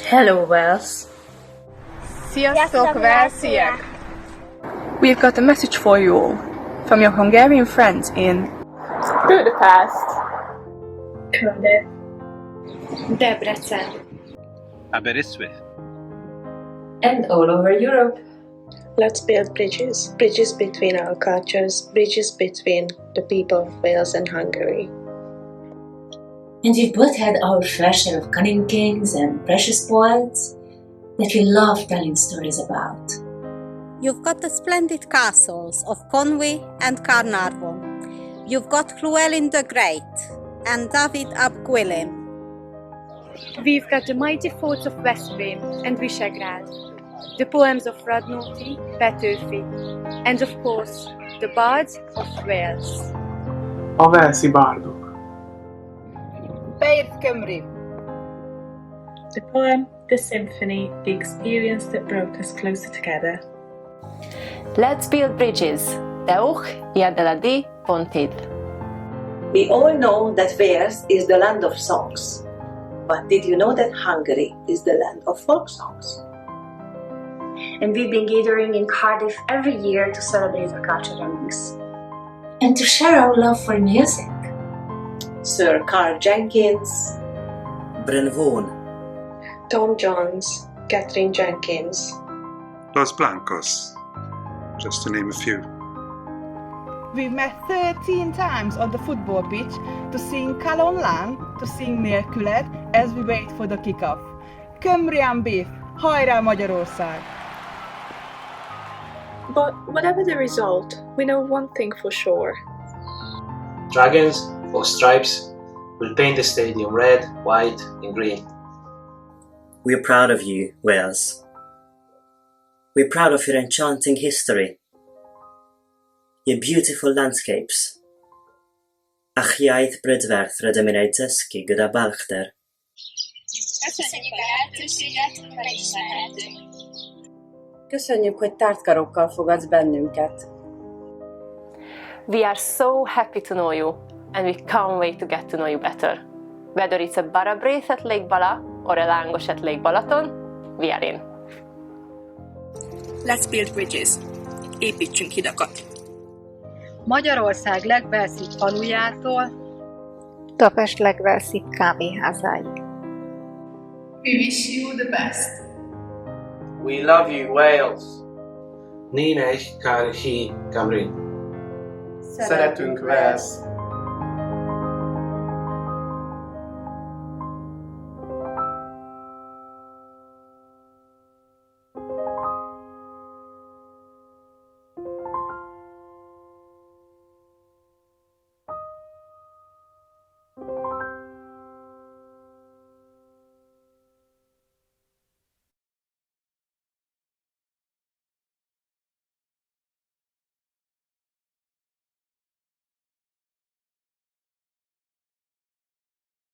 Hello, Wales. Sziasztok, Walesiek! We've got a message for you all from your Hungarian friends in Budapest, Cardiff, Debrecen, Aberystwyth, and all over Europe. Let's build bridges. Bridges between our cultures, bridges between the people of Wales and Hungary. And we've both had our fair share of cunning kings and precious poets that we love telling stories about. You've got the splendid castles of Conwy and Carnarvon. You've got Llewellyn the Great and David ap Gwilym. We've got the mighty forts of Veszprém and Visegrad, the poems of Radnóti, Petőfi, and of course, the bards of Wales. A Walesi bárdok. Beirdd Cymru. The poem, the symphony, the experience that brought us closer together. Let's build bridges. Dewch Iadeladi Pontid. We all know that Wales is the land of songs. But did you know that Hungary is the land of folk songs? And we've been gathering in Cardiff every year to celebrate our cultural mix. And to share our love for music. Sir Carl Jenkins, Bryn Vaughan, Tom Jones, Catherine Jenkins, Los Blancos, just to name a few. We've met 13 times on the football pitch to sing Calon Lang, to sing Nélküled as we wait for the kick-off. Cymrian Beef, hajrá Magyarország! But whatever the result, we know one thing for sure. Dragons or stripes will paint the stadium red, white and green. We're proud of you, Wales. We're proud of your enchanting history, your beautiful landscapes. Ach iaith brydferth rydym yn ei dysgu gyda balchder. Köszönjük, hogy tártkarokkal fogadsz bennünket. We are so happy to know you, and we can't wait to get to know you better. Whether it's a Barabraith at Lake Bala or a Lángos at Lake Balaton, we are in. Let's build bridges. Építsünk hidakat. Magyarország legvelszibb falujától Budapest legvelszibb kávéházáig. We wish you the best. We love you, Wales! Ni neich kar hi Cymru. Szeretünk Wales!